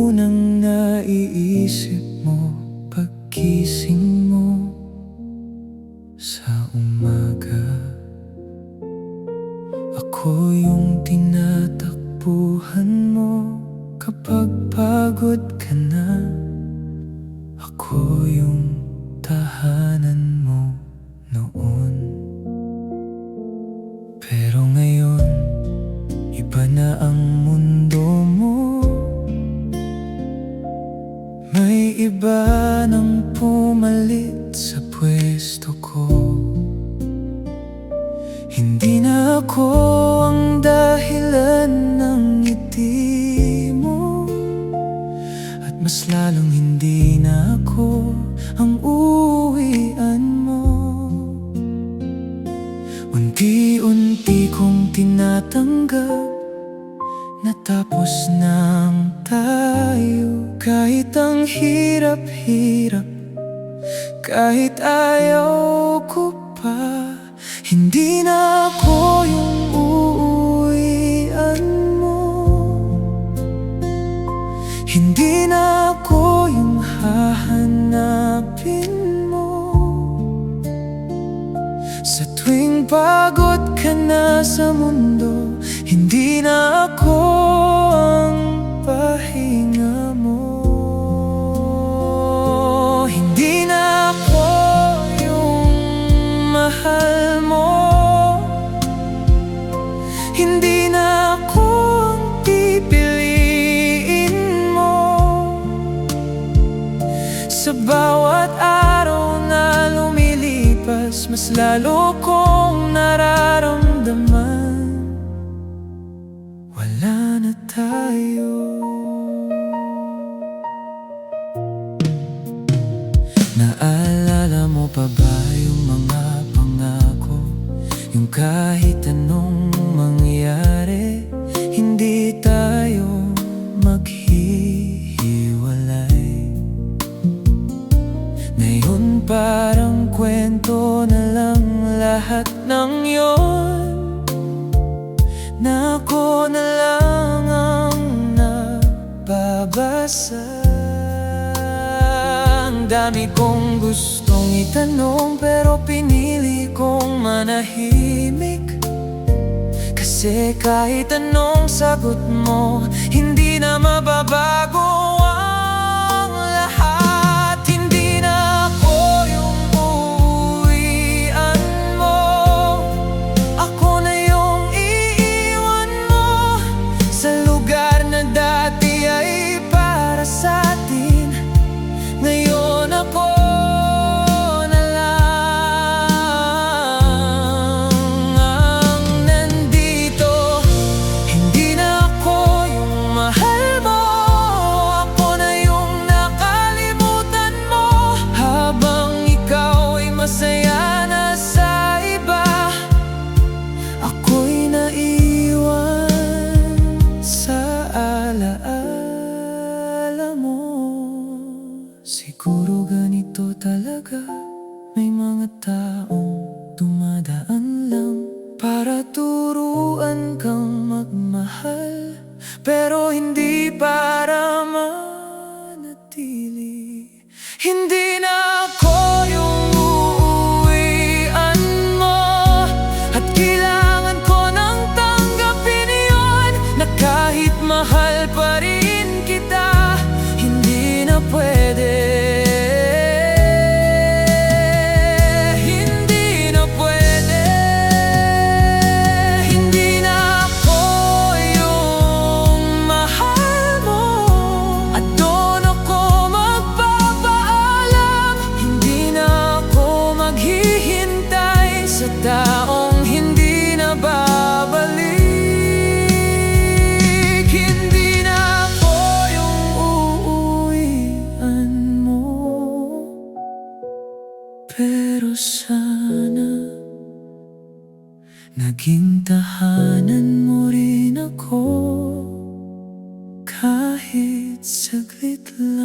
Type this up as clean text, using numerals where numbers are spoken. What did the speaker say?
unang naiisip mo paggising mo sa umaga? Ako yung tinatakbuhan mo kapag pagod ka na. Ako yung tahanan mo noon. Pero ngayon, iba na ang mundo mo. May iba nang pumalit sa pwesto ko. Hindi na ako ang dahilan ng ngiti mo, at mas lalong hindi na ako ang uuwian mo. Unti-unti kong tinatanggap na tapos nang tayo. Kahit ang hirap-hirap, kahit ayaw ko pa, hindi na ako yung uuwian mo. Hindi na ako yung hahanapin mo. Sa tuwing pagod ka na sa mundo, hindi na ako ang pahinga mo. Hindi na ako yung mahal mo. Hindi na ako ang pipiliin mo. Sa bawat araw na lumilipas, mas lalo kong nararamdaman wala na tayo. Naalala mo pa ba yung mga pangako? Yung kahit anong mangyari, hindi tayo maghihiwalay. Ngayon parang kwento na lang lahat ng yon, na ako na lang ang nababasa. Ang dami kong gustong itanong, pero pinili kong manahimik. Kasi kahit anong sagot mo, hindi na mababago ang lahat. Hindi na ako yung uuwian mo. Ako na yung iiwan mo sa lugar na dati ay para sa atin. Ngayon ako na lang ang nandito. Hindi na ako yung mahal mo. Ako na yung nakalimutan mo, habang ikaw ay masaya na sa iba. Ako'y naiwan sa alaala mo. Siguro ganito talaga, may mga taong dumadaan lang para turuan kang magmahal, pero hindi para manatili. Hindi na ako yung uuwian mo, at kailangan ko nang tanggapin yun, na kahit mahal pa rin kita, hindi na pwede. Hindi na pwede. Hindi na ako yung mahal mo, at doon ako magpapaalam. Hindi na ako maghihintay sa taong hindi na babalik. Hindi na ako yung uuwian mo, pero sana naging tahanan mo rin ako kahit saglit lang.